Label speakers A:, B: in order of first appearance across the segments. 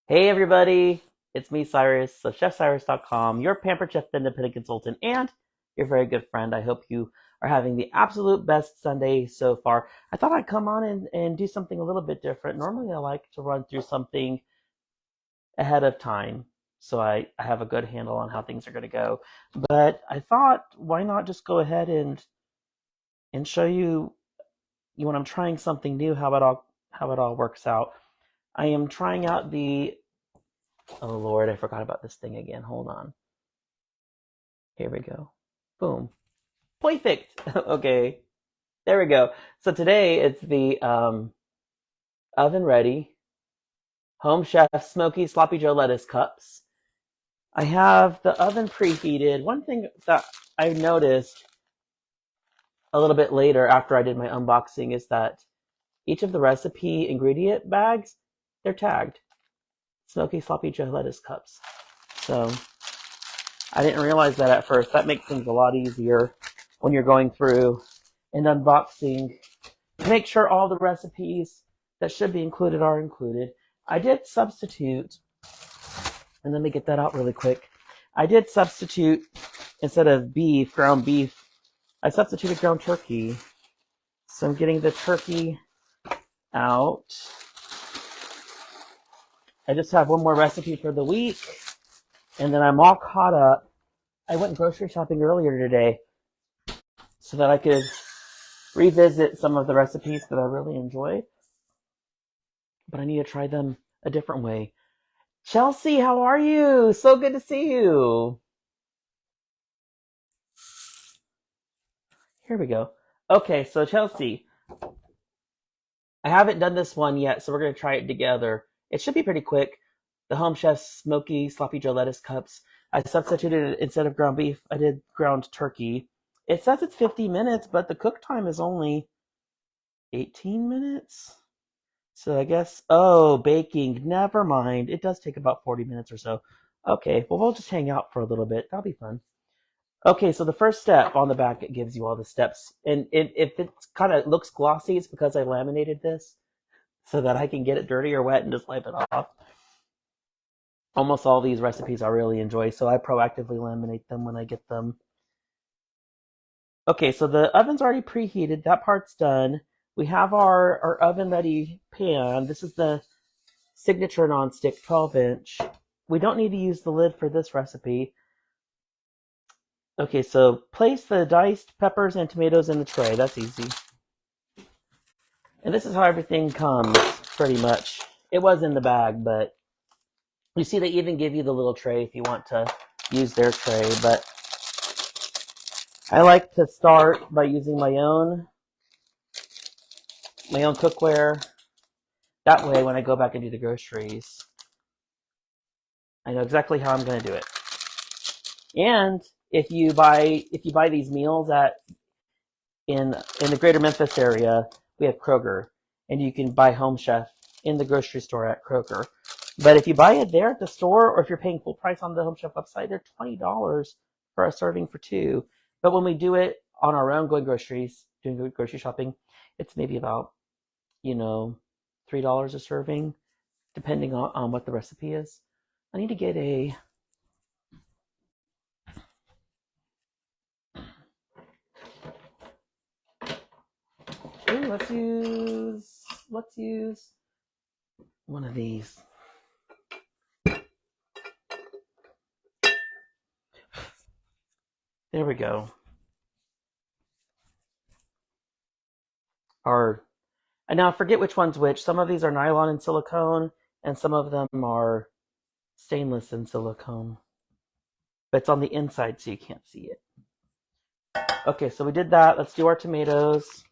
A: Hey everybody, it's me Cyrus of ChefCyrus.com, your pampered chef independent consultant and your very good friend. I hope you are having the absolute best Sunday so far. I thought I'd come on and do something a little bit different. Normally I like to run through something ahead of time so I have a good handle on how things are going to go. But I thought, why not just go ahead and show you when I'm trying something new how it all works out. I am trying out the Oh Lord, I forgot about this thing again. Hold on. Here we go. Boom. Perfect. Okay. There we go. So today it's the oven ready Home Chef Smoky Sloppy Joe lettuce cups. I have the oven preheated. One thing that I noticed a little bit later after I did my unboxing is that each of the recipe ingredient bags, they're tagged Smoky Sloppy Joe lettuce cups. So I didn't realize that at first. That makes things a lot easier when you're going through and unboxing to make sure all the recipes that should be included are included. I did substitute, and let me get that out really quick. I did substitute, instead of ground beef, I substituted ground turkey. So I'm getting the turkey out. I just have one more recipe for the week, and then I'm all caught up. I went grocery shopping earlier today so that I could revisit some of the recipes that I really enjoy, but I need to try them a different way. Chelsea, how are you? So good to see you. Here we go. Okay, so Chelsea, I haven't done this one yet, so we're going to try it together. It should be pretty quick. The Home Chef Smoky Sloppy Joe lettuce cups. I substituted, instead of ground beef, I did ground turkey. It says it's 50 minutes, but the cook time is only 18 minutes. So I guess, oh, baking, never mind. It does take about 40 minutes or so. Okay, well, we'll just hang out for a little bit. That'll be fun. Okay, so the first step on the back, it gives you all the steps. And if it kind of looks glossy, it's because I laminated this so that I can get it dirty or wet and just wipe it off. Almost all these recipes I really enjoy, so I proactively laminate them when I get them. Okay, so the oven's already preheated. That part's done. We have our oven ready pan. This is the signature nonstick 12-inch. We don't need to use the lid for this recipe. Okay, so place the diced peppers and tomatoes in the tray. That's easy. And this is how everything comes, pretty much. It was in the bag, but you see they even give you the little tray if you want to use their tray. But I like to start by using my own cookware. That way, when I go back and do the groceries, I know exactly how I'm going to do it. And if you buy these meals in the greater Memphis area, we have Kroger, and you can buy Home Chef in the grocery store at Kroger. But if you buy it there at the store, or if you're paying full price on the Home Chef website, they're $20 for a serving for two. But when we do it on our own, doing grocery shopping, it's maybe about, $3 a serving, depending on what the recipe is. I need to get a Ooh, let's use one of these. There we go. And now I forget which one's which. Some of these are nylon and silicone, and some of them are stainless and silicone. But it's on the inside, so you can't see it. Okay, so we did that. Let's do our tomatoes.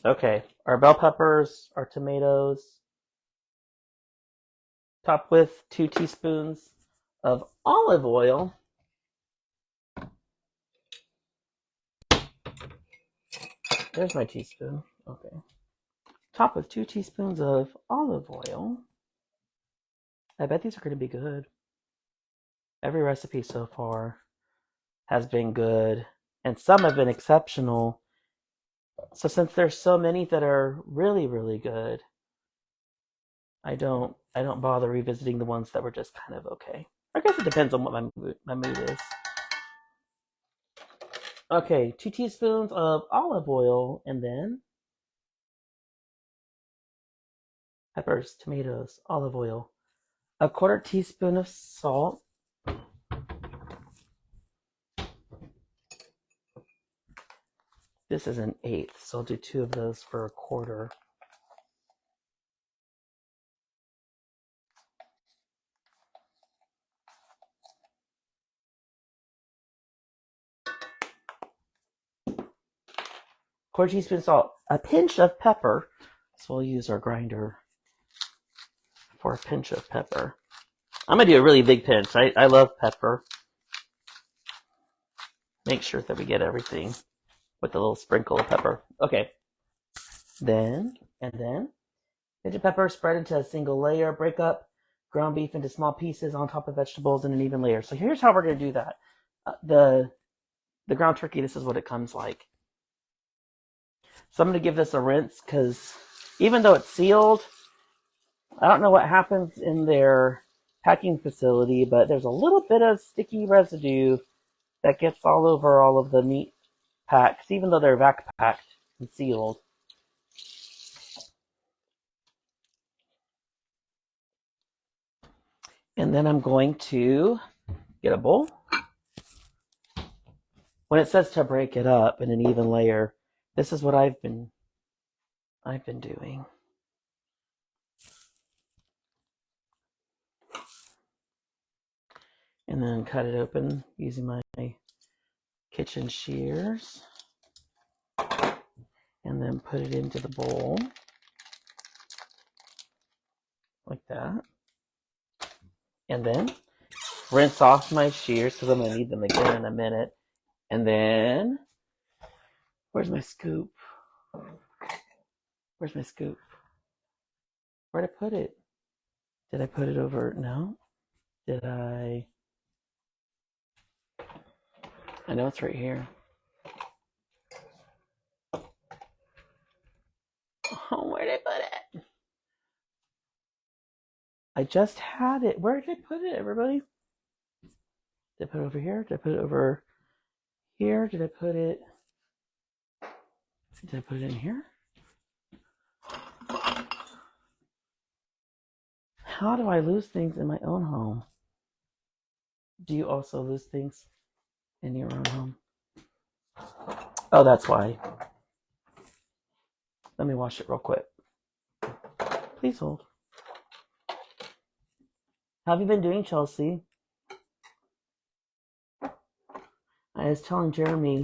A: Okay, our bell peppers, our tomatoes. Top with 2 teaspoons of olive oil. There's my teaspoon. Okay. Top with 2 teaspoons of olive oil. I bet these are going to be good. Every recipe so far has been good, and some have been exceptional. So since there's so many that are really, really good, I don't bother revisiting the ones that were just kind of okay. I guess it depends on what my mood is. Okay, 2 teaspoons of olive oil, and then peppers, tomatoes, olive oil, a 1/4 teaspoon of salt. This is an eighth, so I'll do 2 of those for a quarter. Quarter teaspoon salt, a pinch of pepper. So we'll use our grinder for a pinch of pepper. I'm gonna do a really big pinch. I love pepper. Make sure that we get everything with a little sprinkle of pepper. Okay. Then pinch of pepper, spread into a single layer. Break up ground beef into small pieces on top of vegetables in an even layer. So here's how we're gonna do that. The ground turkey, this is what it comes like. So I'm gonna give this a rinse because even though it's sealed, I don't know what happens in their packing facility, but there's a little bit of sticky residue that gets all over all of the meat packs, even though they're vac packed and sealed. And then I'm going to get a bowl. When it says to break it up in an even layer, this is what I've been doing. And then cut it open using my kitchen shears. And then put it into the bowl. Like that. And then rinse off my shears because I'm going to need them again in a minute. And then, where's my scoop? Where's my scoop? Where'd I put it? Did I put it over? No. Did I? I know it's right here. Oh, where did I put it? I just had it. Where did I put it, everybody? Did I put it over here? Did I put it over here? Did I put it in here? How do I lose things in my own home? Do you also lose things in your own home? Oh, that's why. Let me wash it real quick. Please hold. How have you been doing, Chelsea? I was telling Jeremy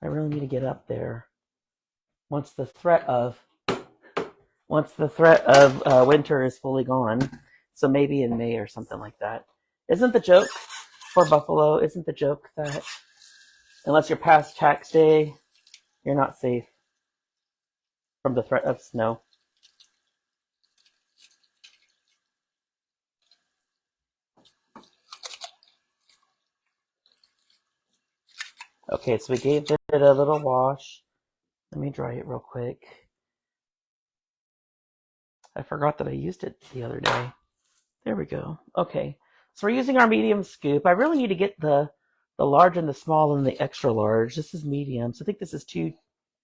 A: I really need to get up there once the threat of winter is fully gone. So maybe in May or something like that. Isn't the joke for Buffalo? Isn't the joke that unless you're past tax day, you're not safe from the threat of snow? Okay, so we gave it a little wash. Let me dry it real quick. I forgot that I used it the other day. There we go. Okay, so we're using our medium scoop. I really need to get the large and the small and the extra large. This is medium, so I think this is 2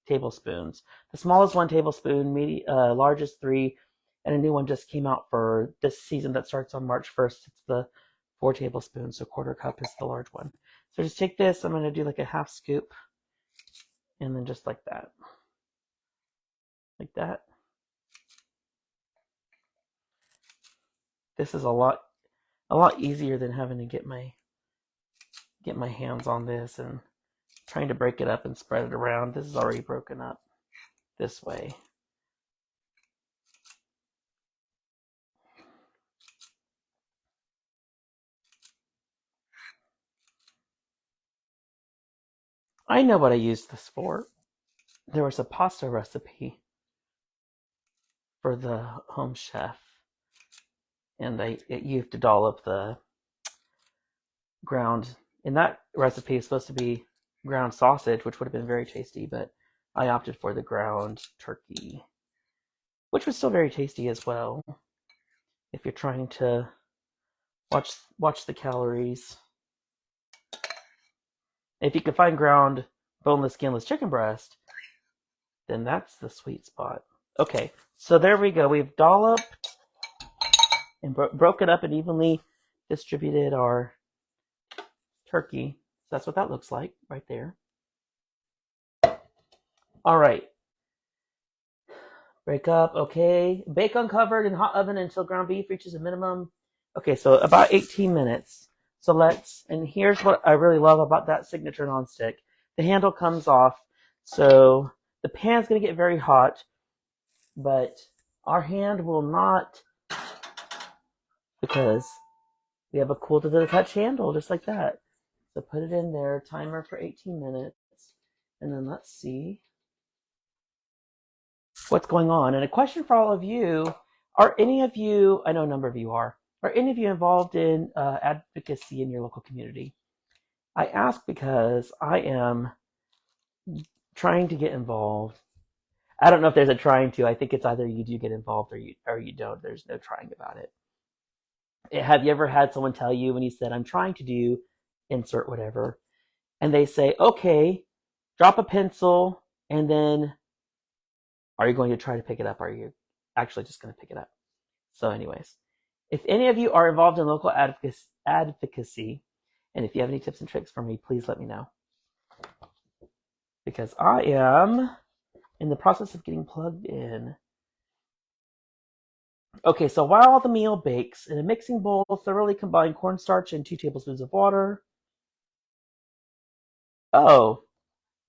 A: tablespoons. The small is 1 tablespoon, large is 3, and a new one just came out for this season that starts on March 1st. It's the 4 tablespoons, so 1/4 cup is the large one. So just take this, I'm going to do like a half scoop, and then just like that. Like that. This is a lot easier than having to get my hands on this and trying to break it up and spread it around. This is already broken up this way. I know what I used this for. There was a pasta recipe for the Home Chef, and you have to dollop the ground. In that recipe, it's supposed to be ground sausage, which would have been very tasty, but I opted for the ground turkey, which was still very tasty as well. If you're trying to watch the calories. If you can find ground boneless, skinless chicken breast, then that's the sweet spot. Okay, so there we go. We've dolloped and broken up and evenly distributed our turkey. That's what that looks like right there. All right. Break up. Okay. Bake uncovered in hot oven until ground beef reaches a minimum. Okay, so about 18 minutes. So and here's what I really love about that signature nonstick. The handle comes off, so the pan's going to get very hot, but our hand will not, because we have a cool to the touch handle, just like that. So put it in there, timer for 18 minutes, and then let's see what's going on. And a question for all of you, are any of you, I know a number of you are any of you involved in advocacy in your local community? I ask because I am trying to get involved. I don't know if there's a trying to. I think it's either you do get involved or you don't. There's no trying about it. Have you ever had someone tell you when you said, I'm trying to do insert whatever, and they say, okay, drop a pencil, and then are you going to try to pick it up? Or are you actually just going to pick it up? So anyways, if any of you are involved in local advocacy, and if you have any tips and tricks for me, please let me know. Because I am in the process of getting plugged in. Okay, so while the meal bakes, in a mixing bowl, thoroughly combine cornstarch and 2 tablespoons of water. Oh,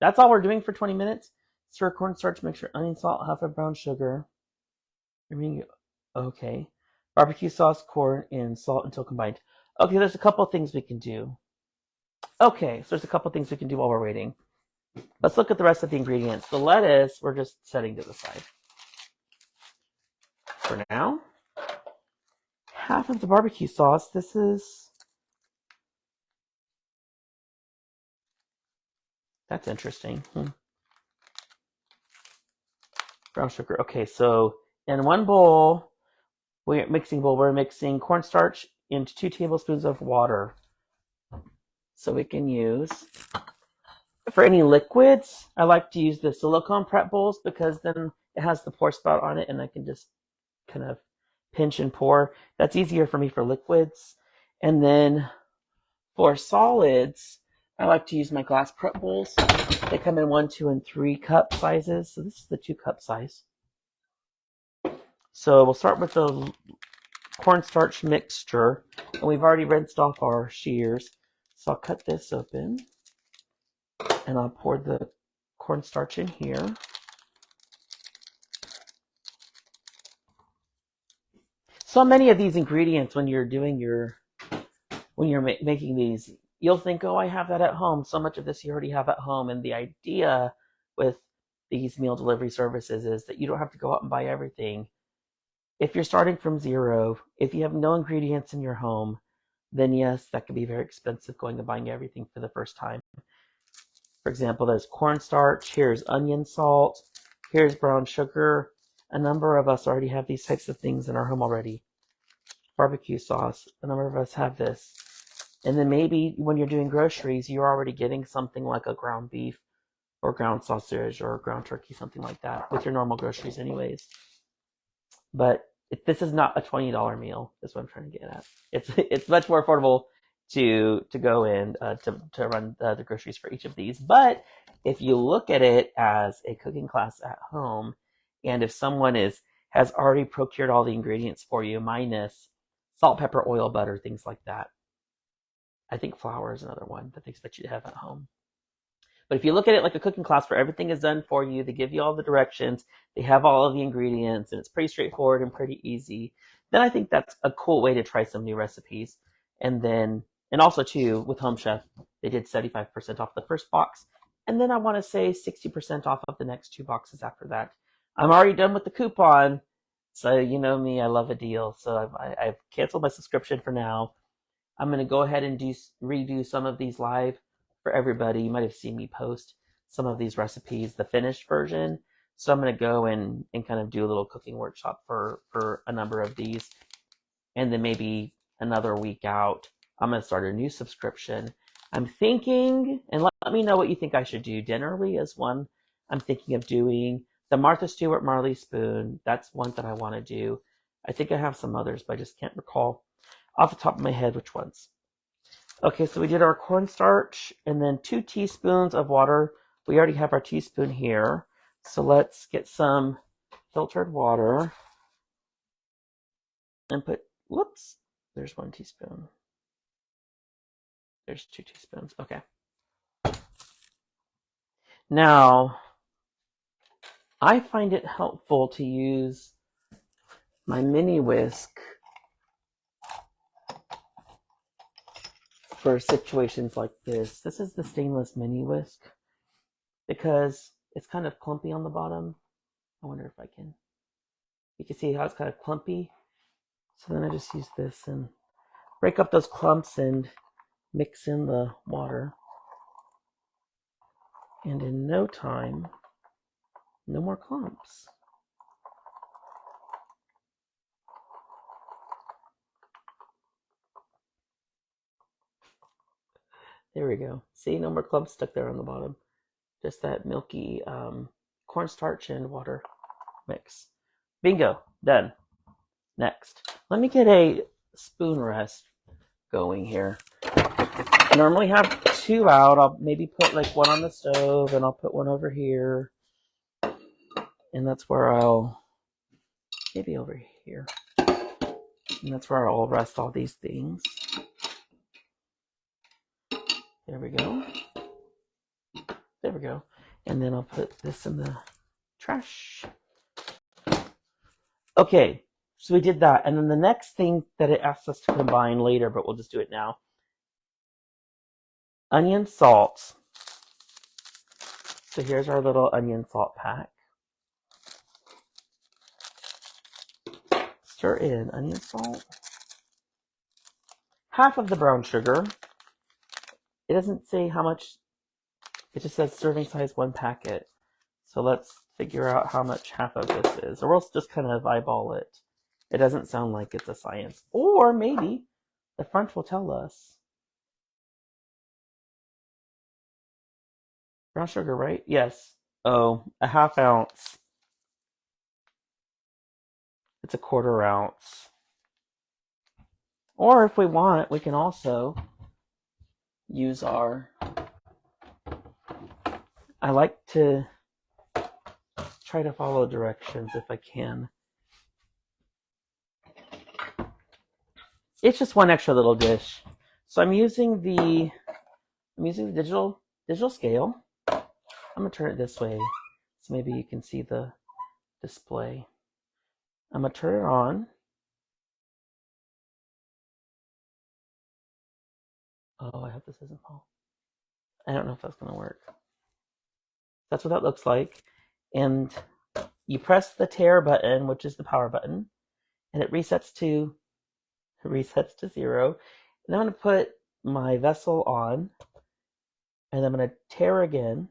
A: that's all we're doing for 20 minutes? Stir cornstarch mixture, onion, salt, half a brown sugar. Okay. Barbecue sauce, corn, and salt until combined. Okay, there's a couple things we can do. Okay, so there's a couple things we can do while we're waiting. Let's look at the rest of the ingredients. The lettuce, we're just setting to the side for now. Half of the barbecue sauce. That's interesting. Brown sugar. Okay, so in one bowl, we're mixing cornstarch into 2 tablespoons of water. So we can use, for any liquids, I like to use the silicone prep bowls because then it has the pour spout on it and I can just kind of pinch and pour. That's easier for me for liquids. And then for solids, I like to use my glass prep bowls. They come in 1, 2, and 3 cup sizes. So this is the 2 cup size. So we'll start with the cornstarch mixture. And we've already rinsed off our shears. So I'll cut this open. And I'll pour the cornstarch in here. So many of these ingredients, when you're making these, you'll think, oh, I have that at home. So much of this you already have at home. And the idea with these meal delivery services is that you don't have to go out and buy everything. If you're starting from zero, if you have no ingredients in your home, then yes, that can be very expensive going and buying everything for the first time. For example, there's cornstarch, here's onion salt, here's brown sugar. A number of us already have these types of things in our home already. Barbecue sauce, a number of us have this. And then maybe when you're doing groceries, you're already getting something like a ground beef or ground sausage or ground turkey, something like that, with your normal groceries anyways. But this is not a $20 meal, is what I'm trying to get at. It's much more affordable to go in to run the groceries for each of these. But if you look at it as a cooking class at home, and if someone has already procured all the ingredients for you, minus salt, pepper, oil, butter, things like that. I think flour is another one that they expect you to have at home. But if you look at it like a cooking class where everything is done for you, they give you all the directions, they have all of the ingredients, and it's pretty straightforward and pretty easy, then I think that's a cool way to try some new recipes. And also too, with Home Chef, they did 75% off the first box. And then I want to say 60% off of the next 2 boxes after that. I'm already done with the coupon. So you know me, I love a deal. So I've canceled my subscription for now. I'm going to go ahead and redo some of these live for everybody. You might have seen me post some of these recipes, the finished version. So I'm going to go and kind of do a little cooking workshop for a number of these. And then maybe another week out, I'm going to start a new subscription. I'm thinking, and let me know what you think I should do. Dinnerly is one I'm thinking of doing. The Martha Stewart Marley Spoon, that's one that I want to do. I think I have some others, but I just can't recall off the top of my head which ones. Okay, so we did our cornstarch and then 2 teaspoons of water. We already have our teaspoon here. So let's get some filtered water and put, whoops, there's 1 teaspoon. There's 2 teaspoons, okay. Now, I find it helpful to use my mini whisk for situations like this. This is the stainless mini whisk because it's kind of clumpy on the bottom. I wonder if I can, you can see how it's kind of clumpy. So then I just use this and break up those clumps and mix in the water. And in no time, no more clumps. There we go. See, no more clumps stuck there on the bottom. Just that milky cornstarch and water mix. Bingo, done. Next, let me get a spoon rest going here. I normally have 2 out. I'll maybe put like 1 on the stove and I'll put 1 over here. And that's where I'll, maybe over here. And that's where I'll rest all these things. There we go. There we go. And then I'll put this in the trash. Okay, so we did that. And then the next thing that it asks us to combine later, but we'll just do it now. Onion salt. So here's our little onion salt pack. Stir in onion salt. Half of the brown sugar. It doesn't say how much, it just says serving size 1 packet. So let's figure out how much half of this is, or we'll just kind of eyeball it. It doesn't sound like it's a science. Or maybe the front will tell us. Brown sugar, right? Yes. Oh, a ½ ounce. It's a ¼ ounce. Or if we want, we can also use our, I like to try to follow directions if I can. It's just 1 extra little dish. So I'm using the digital scale. I'm gonna turn it this way so maybe you can see the display. I'm gonna turn it on. Oh, I hope this doesn't fall. I don't know if that's gonna work. That's what that looks like. And you press the tare button, which is the power button, and it resets to 0. And I'm gonna put my vessel on, and I'm gonna tare again.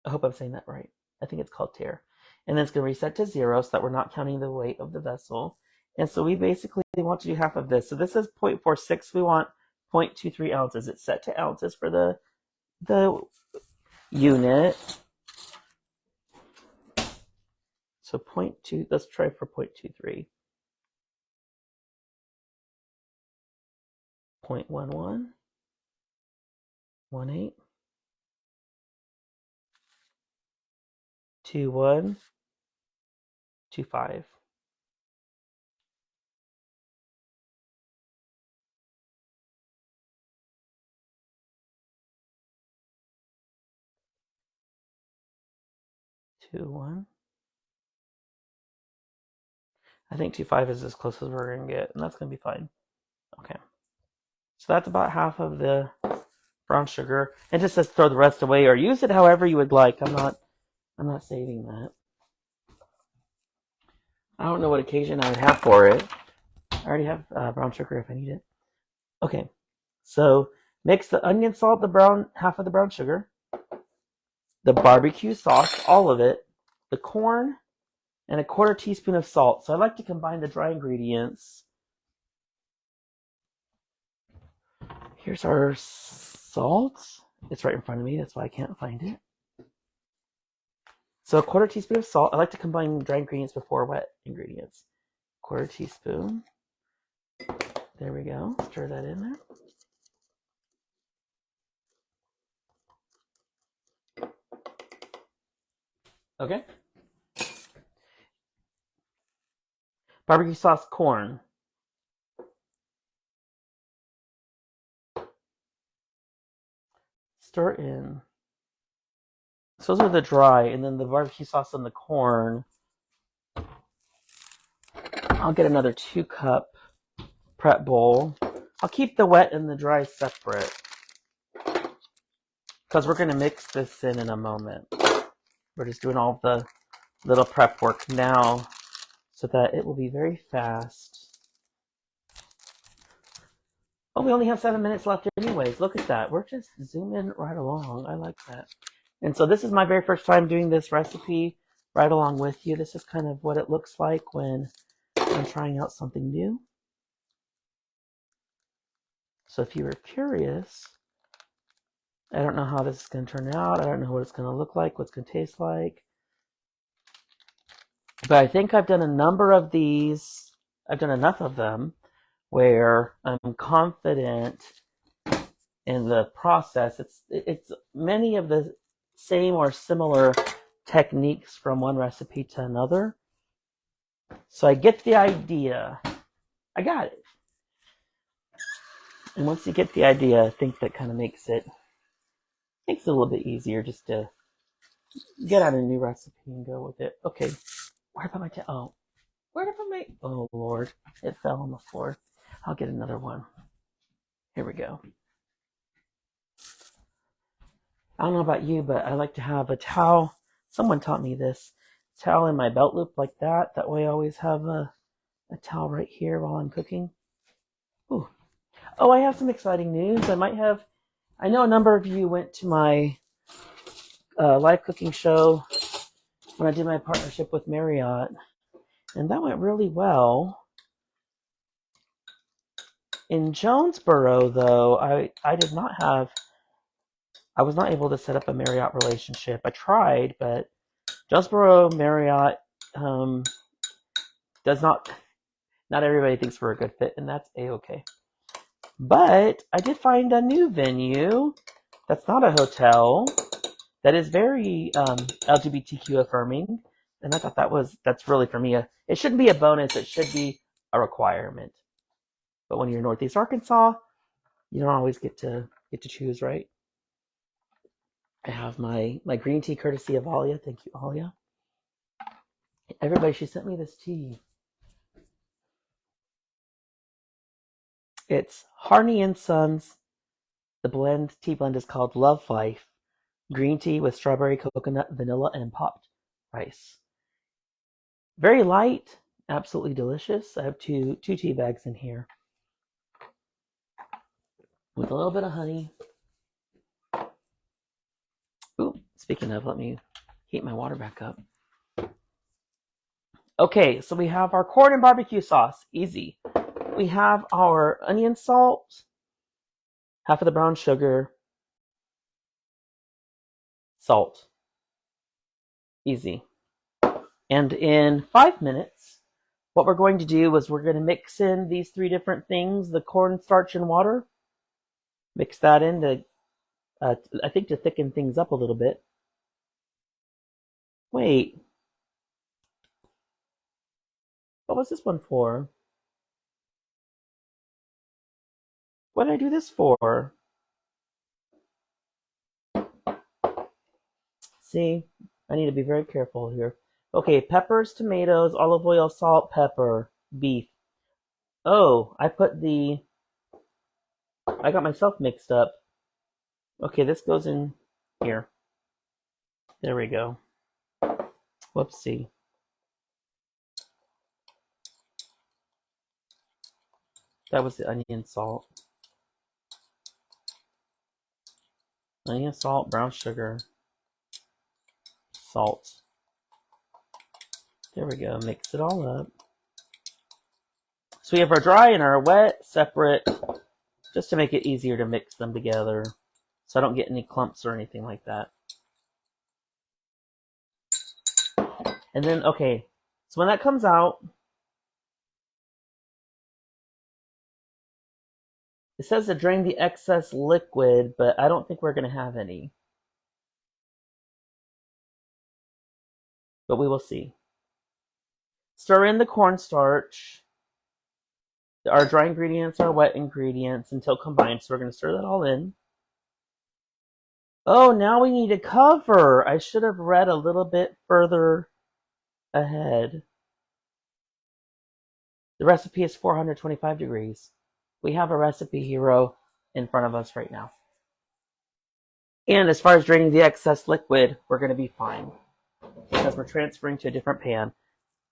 A: I hope I'm saying that right. I think it's called tare. And then it's gonna reset to 0 so that we're not counting the weight of the vessel. And so we basically want to do half of this. So this is 0.46. We want 0.23 ounces. It's set to ounces for the unit. So 0.2, let's try for 0.23. 0.11, 18, 21, 25. Two, 1. I think 2.5 is as close as we're gonna get, and that's gonna be fine. Okay. So that's about half of the brown sugar. It just says throw the rest away or use it however you would like. I'm not saving that. I don't know what occasion I would have for it. I already have brown sugar if I need it. Okay. So mix the onion salt, half of the brown sugar. the barbecue sauce, all of it, the corn, and a quarter teaspoon of salt. So I like to combine the dry ingredients. Here's our salt. It's right in front of me, that's why I can't find it. So a quarter teaspoon of salt. I like to combine dry ingredients before wet ingredients. Quarter teaspoon. There we go. Stir that in there. Okay. Barbecue sauce, corn. Stir in. So those are the dry, and then the barbecue sauce and the corn. I'll get another 2-cup prep bowl. I'll keep the wet and the dry separate because we're going to mix this in a moment. We're just doing all the little prep work now so that it will be very fast. Oh, we only have 7 minutes left anyways. Look at that. We're just zooming right along. I like that. And so this is my very first time doing this recipe right along with you. This is kind of what it looks like when I'm trying out something new. So if you were curious, I don't know how this is going to turn out. I don't know what it's going to look like, what it's going to taste like. But I think I've done a number of these. I've done enough of them where I'm confident in the process. It's many of the same or similar techniques from one recipe to another. So I get the idea. I got it. And once you get the idea, I think that kind of makes it a little bit easier just to get out a new recipe and go with it. Okay, where did I put my where did I put my, oh Lord, it fell on the floor. I'll get another one. Here we go. I don't know about you, but I like to have a towel. Someone taught me this. Towel in my belt loop like that. That way I always have a towel right here while I'm cooking. Ooh. Oh, I have some exciting news. I know a number of you went to my live cooking show when I did my partnership with Marriott, and that went really well. In Jonesboro, though, I was not able to set up a Marriott relationship. I tried, but Jonesboro Marriott does not everybody thinks we're a good fit, and that's a-okay. But I did find a new venue that's not a hotel that is very LGBTQ affirming, and I thought that's really for me. It shouldn't be a bonus; it should be a requirement. But when you're in Northeast Arkansas, you don't always get to choose, right? I have my green tea courtesy of Alia. Thank you, Alia. Everybody, she sent me this tea. It's Harney and Sons. The tea blend is called Love Life. Green tea with strawberry, coconut, vanilla, and popped rice. Very light, absolutely delicious. I have two tea bags in here with a little bit of honey. Ooh, speaking of, let me heat my water back up. Okay, so we have our corn and barbecue sauce. Easy. We have our onion salt, half of the brown sugar, salt. Easy. And in 5 minutes, what we're going to do is we're going to mix in these 3 different things, the cornstarch and water. Mix that in to, I think, to thicken things up a little bit. Wait. What was this one for? What did I do this for? See, I need to be very careful here. Okay, peppers, tomatoes, olive oil, salt, pepper, beef. Oh, I got myself mixed up. Okay, this goes in here. There we go. Whoopsie. That was the onion salt. onion, salt, brown sugar, salt. There we go. Mix it all up. So we have our dry and our wet separate, just to make it easier to mix them together, so I don't get any clumps or anything like that. And then, okay, so when that comes out, it says to drain the excess liquid, but I don't think we're going to have any. But we will see. Stir in the cornstarch, our dry ingredients, our wet ingredients until combined. So we're going to stir that all in. Oh, now we need a cover. I should have read a little bit further ahead. The recipe is 425 degrees. We have a recipe hero in front of us right now. And as far as draining the excess liquid, we're going to be fine because we're transferring to a different pan.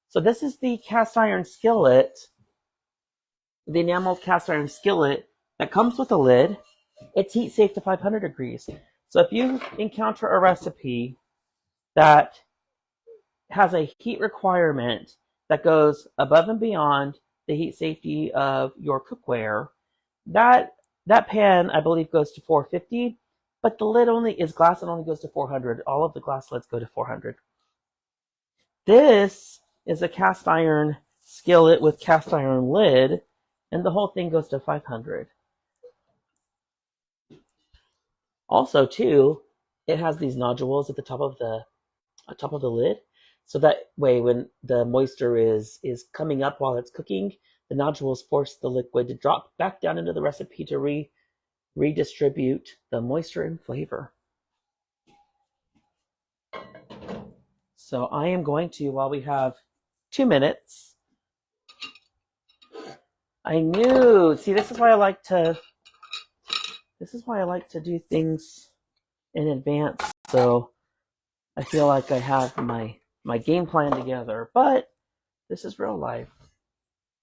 A: So this is the cast iron skillet, the enameled cast iron skillet that comes with a lid. It's heat safe to 500 degrees. So if you encounter a recipe that has a heat requirement that goes above and beyond the heat safety of your cookware, that pan, I believe, goes to 450, but the lid only is glass and only goes to 400. All of the glass lids go to 400. This is a cast iron skillet with cast iron lid, and the whole thing goes to 500. Also, too, it has these nodules at the top of the lid, so that way when the moisture is coming up while it's cooking, the nodules force the liquid to drop back down into the recipe to redistribute the moisture and flavor. So I am going to, while we have 2 minutes, see, this is why I like to do things in advance, so I feel like I have my game plan together. But this is real life,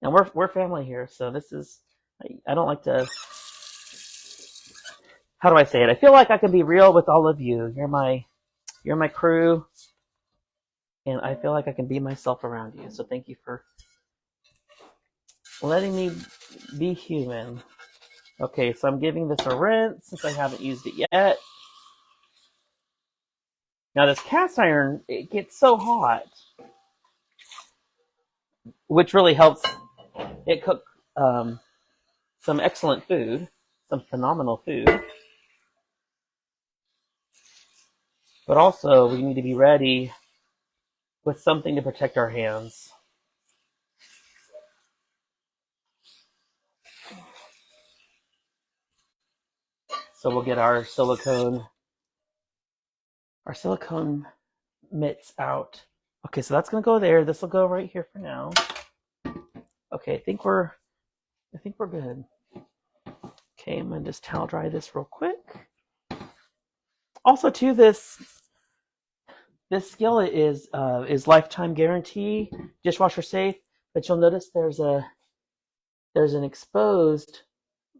A: and we're family here, so this is, I don't like to, how do I say it? I feel like I can be real with all of you. You're my crew, and I feel like I can be myself around you. So thank you for letting me be human. Okay, so I'm giving this a rinse since I haven't used it yet. Now this cast iron, it gets so hot, which really helps it cook some excellent food, some phenomenal food. But also, we need to be ready with something to protect our hands. So we'll get our silicone mitts out. Okay, so that's gonna go there. This will go right here for now. Okay, I think we're good. Okay, I'm gonna just towel dry this real quick. Also, too, this skillet is lifetime guarantee, dishwasher safe. But you'll notice there's an exposed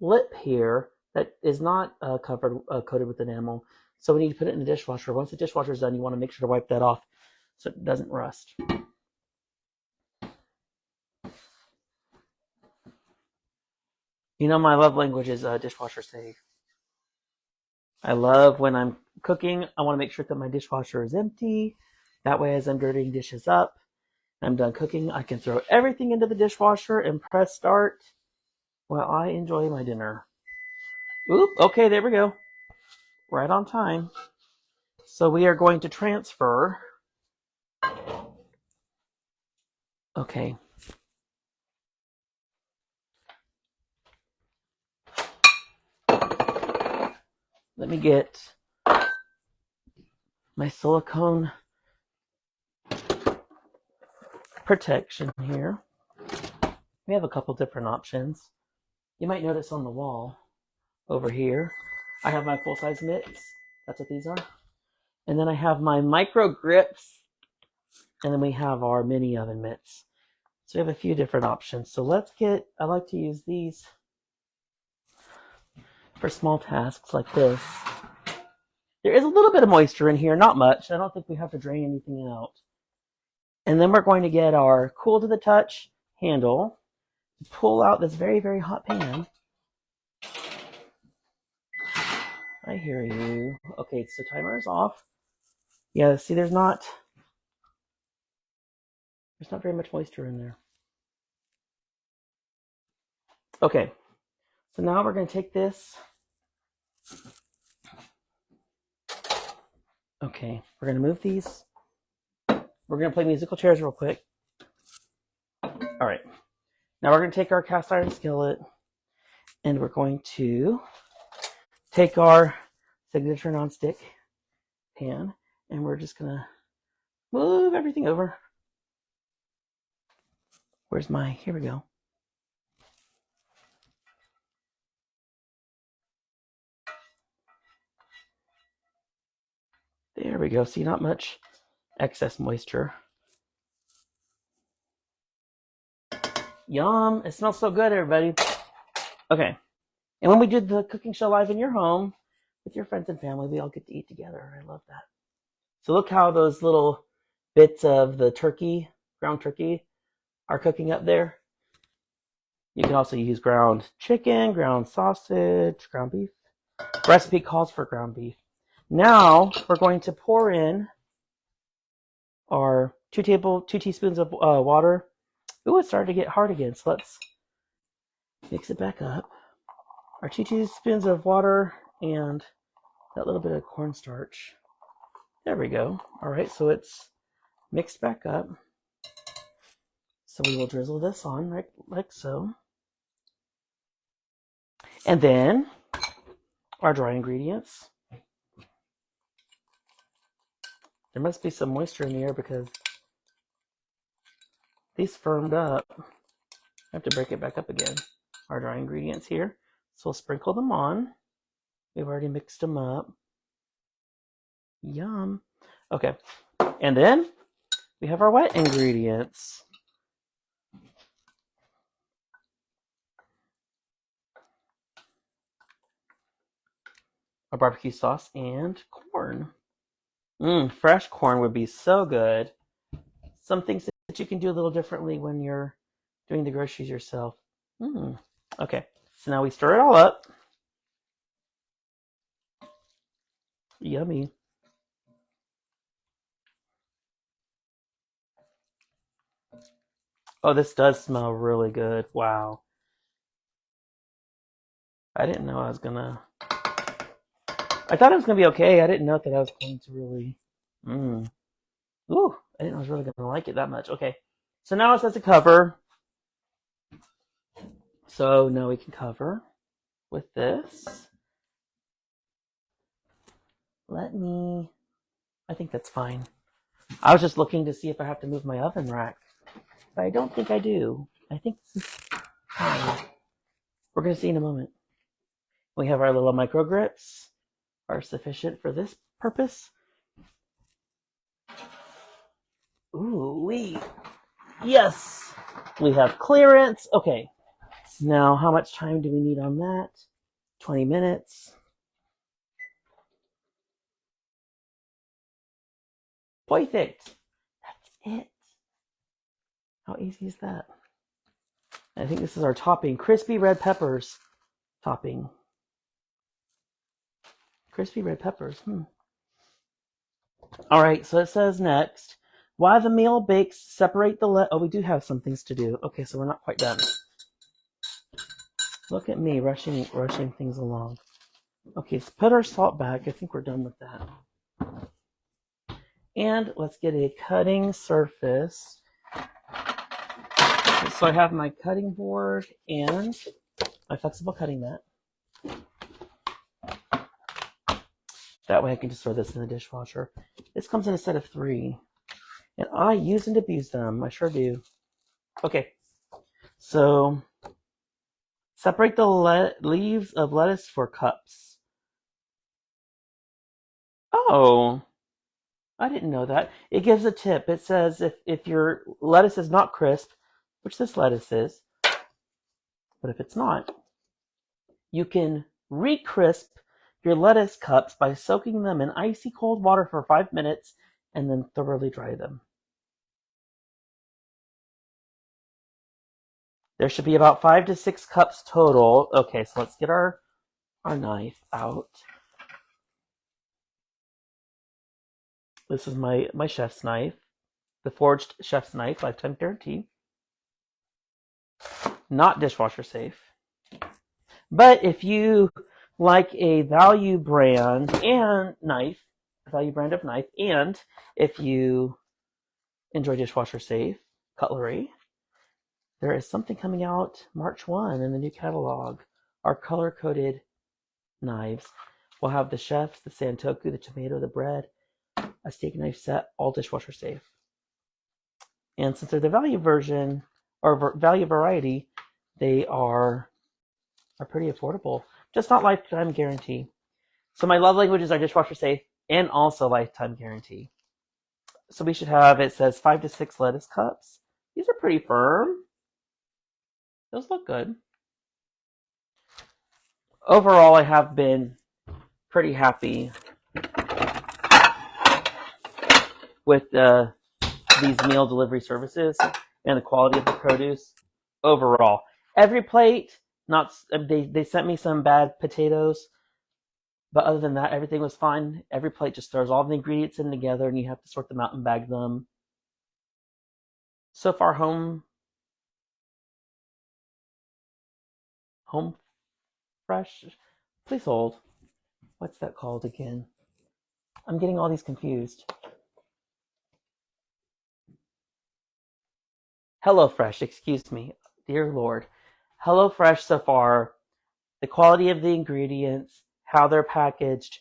A: lip here that is not coated with enamel. So we need to put it in the dishwasher. Once the dishwasher is done, you want to make sure to wipe that off so it doesn't rust. You know, my love language is dishwasher safe. I love when I'm cooking, I want to make sure that my dishwasher is empty. That way, as I'm dirtying dishes up, I'm done cooking, I can throw everything into the dishwasher and press start while I enjoy my dinner. Oop, okay, there we go. Right on time. So we are going to transfer. Okay. Let me get my silicone protection here. We have a couple different options. You might notice on the wall over here, I have my full-size mitts. That's what these are. And then I have my micro grips, and then we have our mini oven mitts. So we have a few different options. So I like to use these for small tasks like this. There is a little bit of moisture in here, not much. I don't think we have to drain anything out. And then we're going to get our cool to the touch handle to pull out this very, very hot pan. I hear you. Okay, so timer is off. Yeah, see, there's not very much moisture in there. Okay, so now we're going to take this. Okay, we're going to move these. We're going to play musical chairs real quick. All right, now we're going to take our cast iron skillet and we're going to take our signature nonstick pan and we're just going to move everything over. Here we go. There we go. See, not much excess moisture. Yum. It smells so good, everybody. Okay. And when we do the cooking show live in your home with your friends and family, we all get to eat together. I love that. So look how those little bits of the turkey, ground turkey, are cooking up there. You can also use ground chicken, ground sausage, ground beef. The recipe calls for ground beef. Now we're going to pour in our 2 teaspoons of water. Ooh, it's starting to get hard again, so let's mix it back up. Our 2 teaspoons of water and that little bit of cornstarch. There we go. All right, so it's mixed back up. So we will drizzle this on like so. And then our dry ingredients. There must be some moisture in the air because these firmed up. I have to break it back up again. Our dry ingredients here. So we'll sprinkle them on. We've already mixed them up. Yum. Okay. And then we have our wet ingredients. Our barbecue sauce and corn. Fresh corn would be so good. Some things that you can do a little differently when you're doing the groceries yourself. Okay, so now we stir it all up. Yummy. Oh, this does smell really good. Wow. I didn't know I was gonna... I thought it was gonna be okay. I didn't know that I was going to really... Ooh, I didn't know I was really gonna like it that much. Okay, so now it says to cover. So now we can cover with this. I think that's fine. I was just looking to see if I have to move my oven rack, but I don't think I do. I think this is fine. We're going to see in a moment. We have our little micro grips are sufficient for this purpose. Ooh, yes, we have clearance. Okay, so now how much time do we need on that? 20 minutes. Perfect. That's it. How easy is that? I think this is our topping. Crispy red peppers topping. Crispy red peppers. All right, so it says next, while the meal bakes, separate the oh, we do have some things to do. Okay, so we're not quite done. Look at me rushing things along. Okay, let's put our salt back. I think we're done with that. And let's get a cutting surface. So I have my cutting board and my flexible cutting mat. That way I can just throw this in the dishwasher. This comes in a set of 3. And I use and abuse them. I sure do. Okay. So separate the leaves of lettuce for cups. Oh, I didn't know that. It gives a tip. It says if your lettuce is not crisp, which this lettuce is, but if it's not, you can re-crisp your lettuce cups by soaking them in icy cold water for 5 minutes and then thoroughly dry them. There should be about 5 to 6 cups total. Okay, so let's get our knife out. This is my chef's knife, the forged chef's knife, lifetime guarantee. Not dishwasher safe. But if you like a value brand and knife, value brand of knife, and if you enjoy dishwasher safe cutlery, there is something coming out March 1 in the new catalog. Our color-coded knives. We'll have the chef's, the santoku, the tomato, the bread, a steak knife set, all dishwasher safe. And since they're the value version, or value variety, they are pretty affordable. Just not lifetime guarantee. So my love languages are dishwasher safe and also lifetime guarantee. So we should have, it says 5 to 6 lettuce cups. These are pretty firm. Those look good. Overall, I have been pretty happy with these meal delivery services and the quality of the produce overall. Every plate, they sent me some bad potatoes, but other than that, everything was fine. Every plate just throws all the ingredients in together, and you have to sort them out and bag them. So far, home fresh. Please hold. What's that called again? I'm getting all these confused. HelloFresh, excuse me. Dear Lord. HelloFresh so far, the quality of the ingredients, how they're packaged.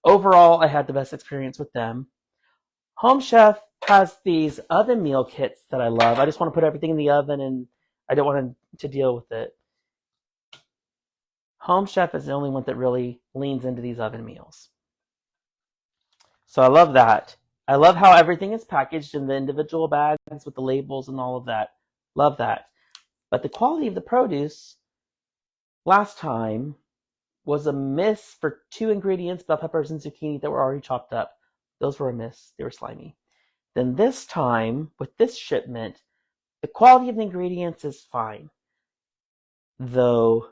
A: Overall, I had the best experience with them. Home Chef has these oven meal kits that I love. I just want to put everything in the oven and I don't want to deal with it. Home Chef is the only one that really leans into these oven meals. So I love that. I love how everything is packaged in the individual bags with the labels and all of that. Love that. But the quality of the produce last time was a miss for 2 ingredients, bell peppers and zucchini that were already chopped up. Those were a miss. They were slimy. Then this time, with this shipment, the quality of the ingredients is fine. Though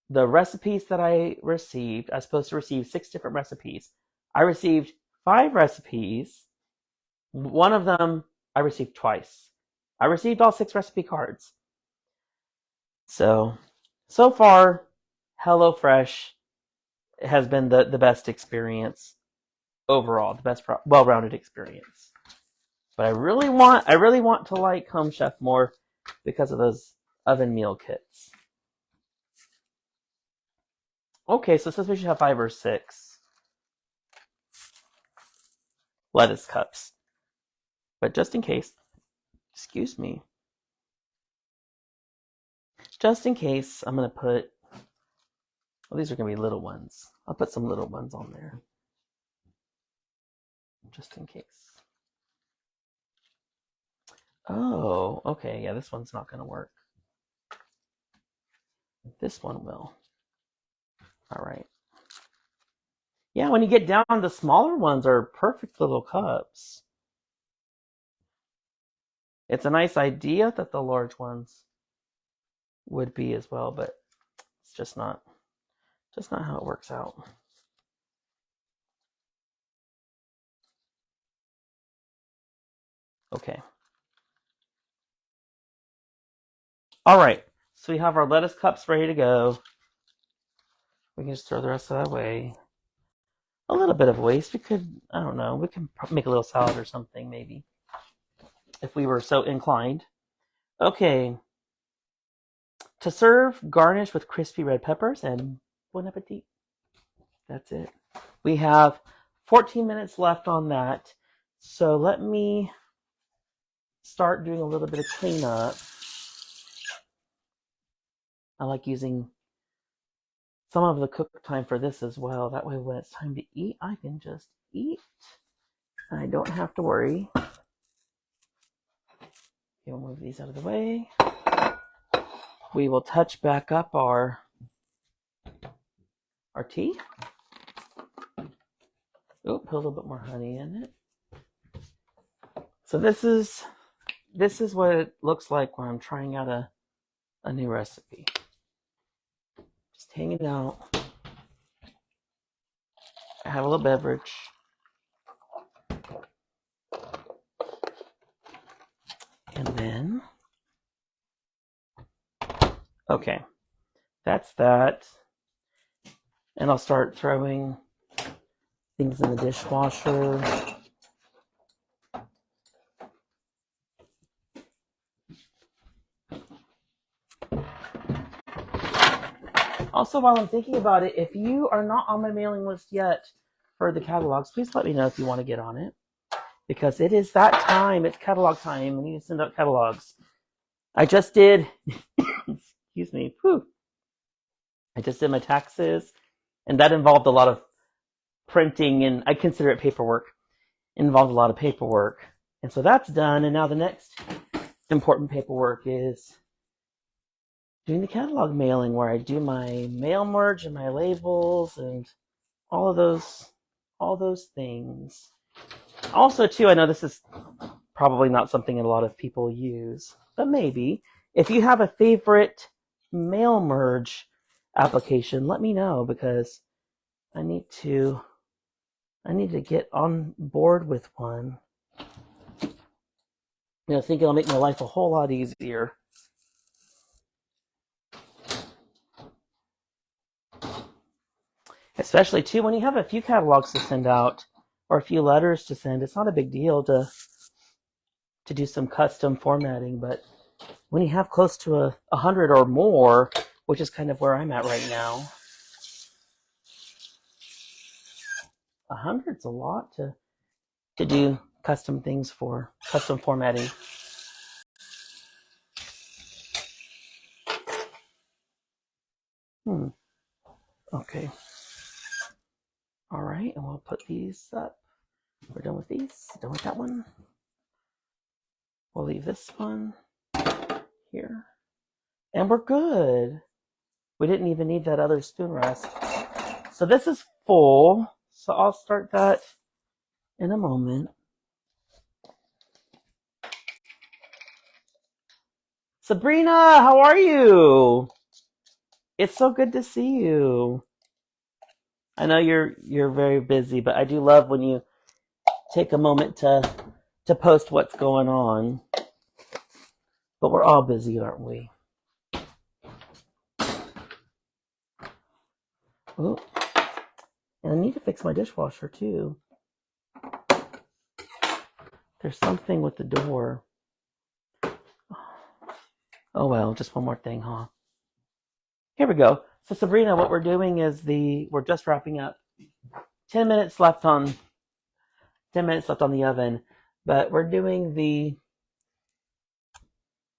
A: the recipes that I received, I was supposed to receive 6 different recipes. I received 5 recipes. One of them I received twice. I received all 6 recipe cards. So far, HelloFresh has been the best experience overall, the best well-rounded experience. But I really want to like Home Chef more because of those oven meal kits. Okay, so it says we should have 5 or 6 lettuce cups. But just in case, excuse me. Just in case, I'm going to put, well, these are going to be little ones. I'll put some little ones on there. Just in case. Oh, okay, yeah, this one's not going to work. This one will. All right. Yeah, when you get down, the smaller ones are perfect little cups. It's a nice idea that the large ones would be as well, but it's just not how it works out. Okay. All right. So we have our lettuce cups ready to go. We can just throw the rest of that away. A little bit of waste. We could, I don't know, we can make a little salad or something maybe, if we were so inclined. Okay. To serve, garnish with crispy red peppers and bon appetit. That's it. We have 14 minutes left on that. So let me start doing a little bit of cleanup. I like using some of the cook time for this as well. That way when it's time to eat, I can just eat. I don't have to worry. Okay, we'll move these out of the way. We will touch back up our our tea. Oh, put a little bit more honey in it. So this is what it looks like when I'm trying out a new recipe. Just hanging out. I have a little beverage. And then, okay, that's that. And I'll start throwing things in the dishwasher. Also, while I'm thinking about it, if you are not on my mailing list yet for the catalogs, please let me know if you want to get on it. Because it is that time. It's catalog time. I need to send out catalogs. I just did, excuse me, I just did my taxes, and that involved a lot of printing, and I consider it paperwork. It involved a lot of paperwork. And so that's done, and now the next important paperwork is doing the catalog mailing, where I do my mail merge and my labels and all those things. Also, too, I know this is probably not something a lot of people use, but maybe. If you have a favorite mail merge application, let me know, because I need to get on board with one. I think it'll make my life a whole lot easier. Especially, too, when you have a few catalogs to send out or a few letters to send. It's not a big deal to do some custom formatting, but when you have close to 100 or more, which is kind of where I'm at right now, 100's a lot to do custom things for, custom formatting. Okay. All right, and we'll put these up. We're done with these. Done with that one. We'll leave this one here. And we're good. We didn't even need that other spoon rest. So this is full. So I'll start that in a moment. Sabrina, how are you? It's so good to see you. I know you're very busy, but I do love when you take a moment to post what's going on. But we're all busy, aren't we? Oh, and I need to fix my dishwasher too. There's something with the door. Oh well, just one more thing, huh? Here we go. So Sabrina, what we're doing is we're just wrapping up. 10 minutes left on the oven, but we're doing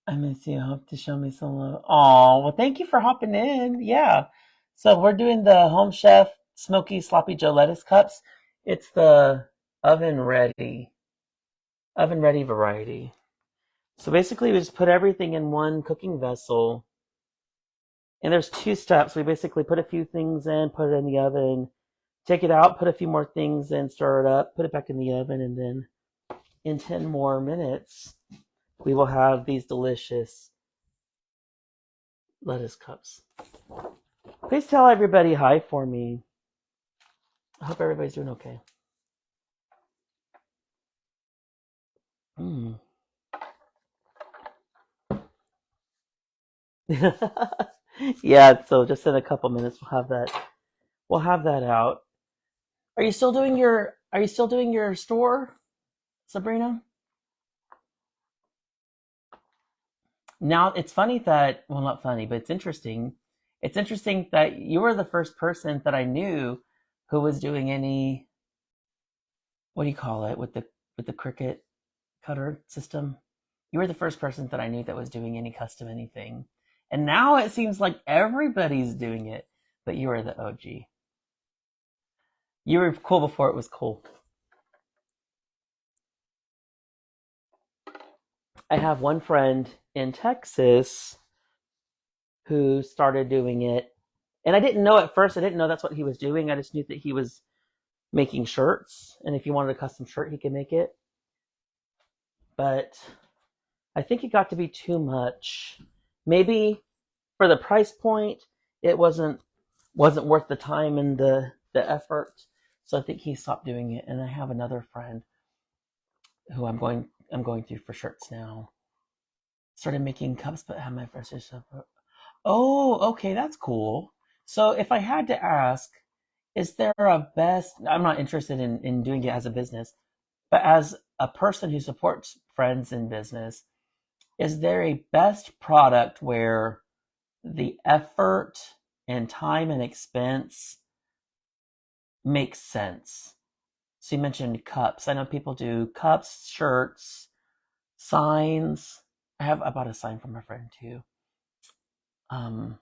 A: I miss you. Hope to show me some love. Oh, well, thank you for hopping in. Yeah. So we're doing the Home Chef Smoky Sloppy Joe lettuce cups. It's the oven ready variety. So basically, we just put everything in one cooking vessel. And there's 2 steps. We basically put a few things in, put it in the oven, take it out, put a few more things in, stir it up, put it back in the oven, and then in 10 more minutes, we will have these delicious lettuce cups. Please tell everybody hi for me. I hope everybody's doing okay. Yeah, so just in a couple minutes we'll have that out. Are you still doing your store, Sabrina? Now it's funny that, well, not funny, but it's interesting. It's interesting that you were the first person that I knew who was doing any, what do you call it, with the Cricut cutter system. You were the first person that I knew that was doing any custom anything. And now it seems like everybody's doing it, but you were the OG. You were cool before it was cool. I have one friend in Texas who started doing it, And I didn't know at first. I didn't know that's what he was doing. I just knew that he was making shirts, and if you wanted a custom shirt, he could make it. But I think it got to be too much. Maybe for the price point, it wasn't worth the time and the effort. So I think he stopped doing it. And I have another friend who I'm going through for shirts now. Started making cups, but have my first issue. Oh, okay, that's cool. So if I had to ask, is there a best? I'm not interested in doing it as a business, but as a person who supports friends in business, is there a best product where the effort and time and expense makes sense? So you mentioned cups. I know people do cups, shirts, signs. I bought a sign from a friend too. Um,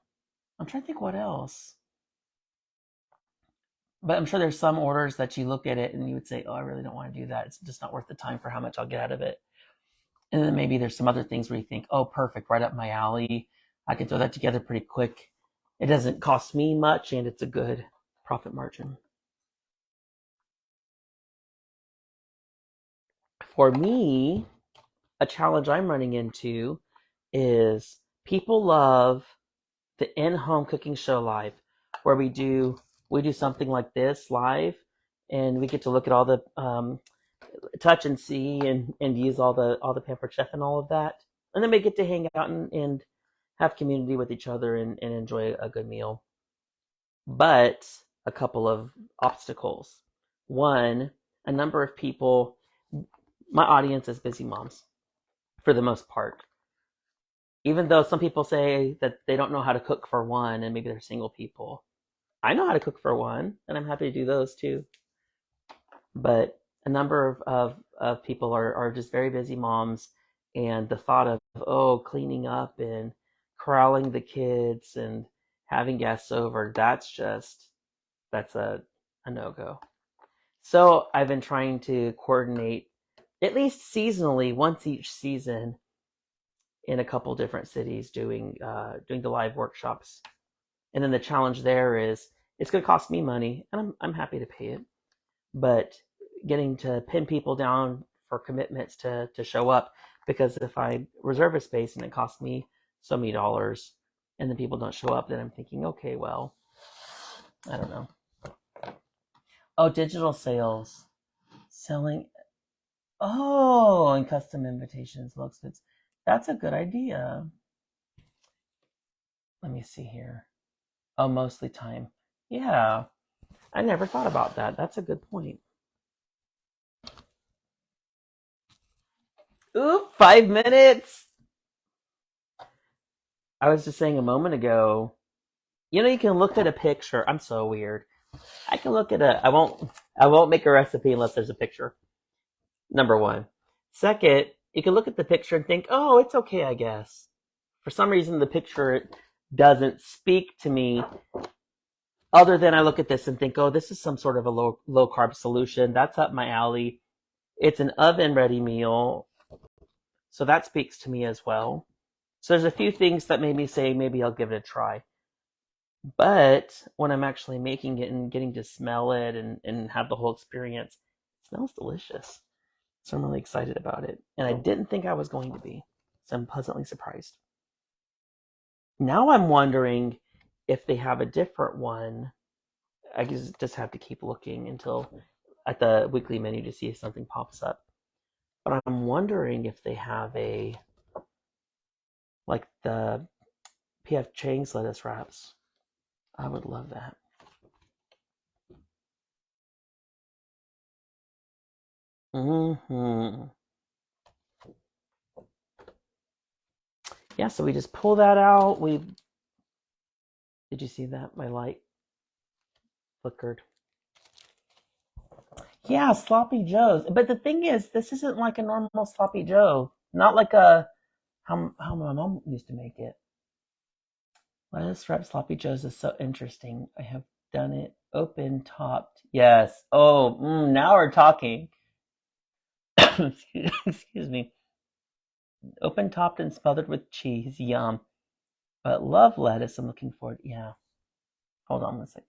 A: I'm trying to think what else. But I'm sure there's some orders that you look at it and you would say, "Oh, I really don't want to do that. It's just not worth the time for how much I'll get out of it." And then maybe there's some other things where you think, "Oh, perfect, right up my alley. I can throw that together pretty quick. It doesn't cost me much and it's a good profit margin." For me, a challenge I'm running into is people love the in-home cooking show live, where we do something like this live, and we get to look at all the touch and see and use all the Pampered Chef and all of that, and then we get to hang out and have community with each other and enjoy a good meal. But a couple of obstacles. One, a number of people. My audience is busy moms for the most part. Even though some people say that they don't know how to cook for one, and maybe they're single people, I know how to cook for one, and I'm happy to do those too. But a number of people are just very busy moms, and the thought of, oh, cleaning up and corralling the kids and having guests over, that's a no-go. So I've been trying to coordinate at least seasonally, once each season, in a couple different cities doing the live workshops. And then the challenge there is it's going to cost me money, and I'm happy to pay it, but getting to pin people down for commitments to show up, because if I reserve a space and it costs me so many dollars and then people don't show up, then I'm thinking, okay, well, I don't know. Oh, digital sales, selling. Oh, and custom invitations, looks. That's a good idea. Let me see here. Oh, mostly time. Yeah, I never thought about that. That's a good point. Oop, 5 minutes. I was just saying a moment ago, you can look at a picture. I'm so weird. I can look at I won't make a recipe unless there's a picture. Number one. Second, you can look at the picture and think, oh, it's okay, I guess. For some reason, the picture doesn't speak to me, other than I look at this and think, oh, this is some sort of a low carb solution. That's up my alley. It's an oven ready meal. So that speaks to me as well. So there's a few things that made me say maybe I'll give it a try. But when I'm actually making it and getting to smell it and have the whole experience, it smells delicious. So I'm really excited about it. And I didn't think I was going to be. So I'm pleasantly surprised. Now I'm wondering if they have a different one. I just have to keep looking until at the weekly menu to see if something pops up. But I'm wondering if they have like the PF Chang's lettuce wraps. I would love that. Hmm. Yeah, so we just pull that out. Did you see that? My light flickered. Yeah, sloppy joes. But the thing is, this isn't like a normal sloppy joe. Not like how my mom used to make it. Lettuce wrap sloppy joes is so interesting. I have done it open topped. Yes. Oh, now we're talking. Excuse me. Open topped and smothered with cheese. Yum. But love lettuce. I'm looking forward. Yeah. Hold on one second.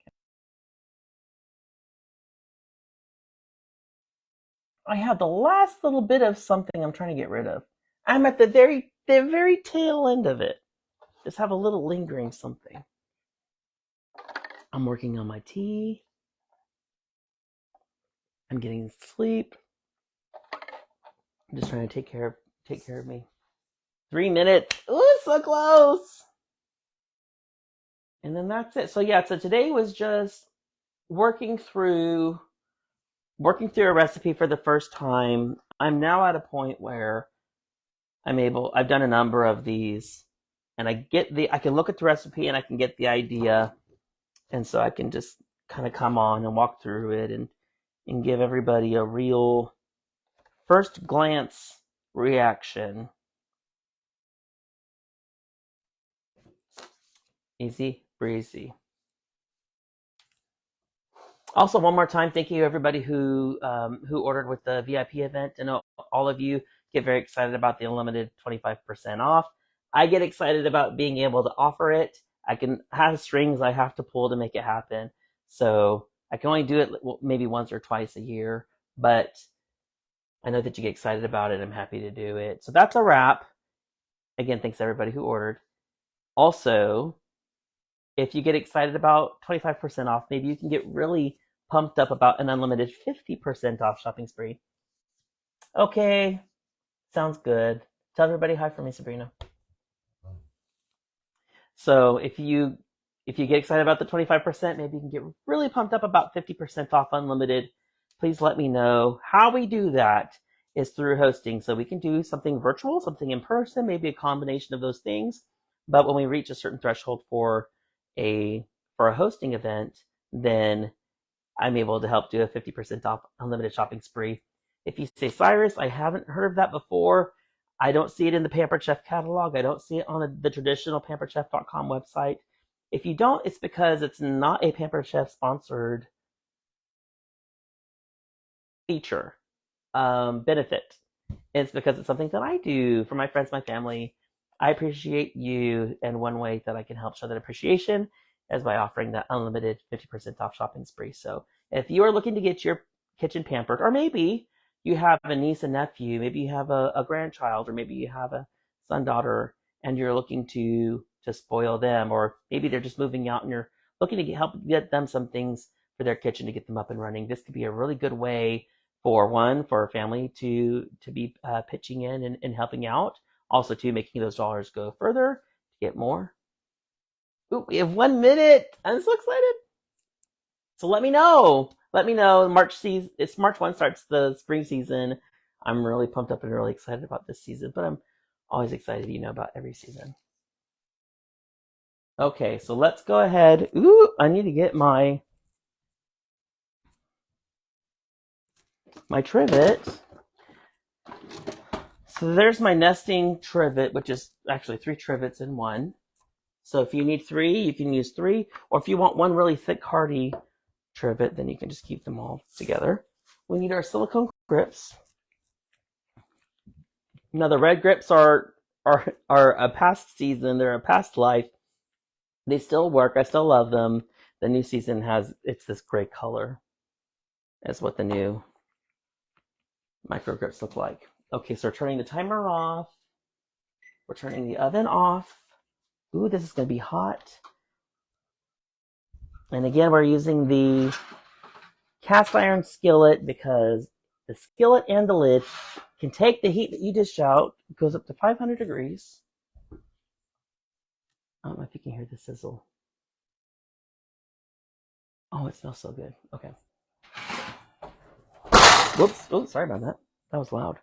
A: I have the last little bit of something I'm trying to get rid of. I'm at the very tail end of it. Just have a little lingering something. I'm working on my tea. I'm getting sleep. I'm just trying to take care of me. 3 minutes. Ooh, so close. And then that's it. So yeah, so today was just working through a recipe for the first time. I'm now at a point where I've done a number of these, and I can look at the recipe and I can get the idea, and so I can just kind of come on and walk through it and give everybody a real first glance reaction. Easy breezy. Also, one more time, thank you everybody who ordered with the VIP event. I know all of you get very excited about the unlimited 25% off. I get excited about being able to offer it. I can have strings I have to pull to make it happen. So I can only do it maybe once or twice a year, but I know that you get excited about it. I'm happy to do it. So that's a wrap. Again, thanks everybody who ordered. Also, if you get excited about 25% off, maybe you can get really pumped up about an unlimited 50% off shopping spree. Okay, sounds good. Tell everybody hi for me, Sabrina. So if you get excited about the 25%, maybe you can get really pumped up about 50% off unlimited. Please let me know. How we do that is through hosting. So we can do something virtual, something in person, maybe a combination of those things. But when we reach a certain threshold for a hosting event, then I'm able to help do a 50% off unlimited shopping spree. If you say, Cyrus, I haven't heard of that before. I don't see it in the Pampered Chef catalog. I don't see it on the traditional pamperedchef.com website. If you don't, it's because it's not a Pampered Chef sponsored feature, benefit. It's because it's something that I do for my friends, my family. I appreciate you, and one way that I can help show that appreciation is by offering that unlimited 50% off shopping spree. So if you are looking to get your kitchen pampered, or maybe you have a niece and nephew, maybe you have a grandchild, or maybe you have a son, daughter, and you're looking to spoil them, or maybe they're just moving out and you're looking to help get them some things for their kitchen to get them up and running. This could be a really good way for a family to be pitching in and helping out. Also, to making those dollars go further to get more. Ooh, we have 1 minute. I'm so excited. So let me know. Let me know. It's March 1 starts the spring season. I'm really pumped up and really excited about this season, but I'm always excited, about every season. Okay, so let's go ahead. Ooh, I need to get my trivet. So there's my nesting trivet, which is actually 3 trivets in one. So if you need 3, you can use 3. Or if you want one really thick, hardy trivet, then you can just keep them all together. We need our silicone grips. Now the red grips are a past season. They're a past life. They still work. I still love them. The new season it's this gray color. That's what the new micro grips look like. Okay, so we're turning the timer off. We're turning the oven off. Ooh, this is going to be hot. And again, we're using the cast iron skillet because the skillet and the lid can take the heat that you dish out. It goes up to 500 degrees. I don't know if you can hear the sizzle. Oh, it smells so good. Okay. Whoops. Oh, sorry about that. That was loud.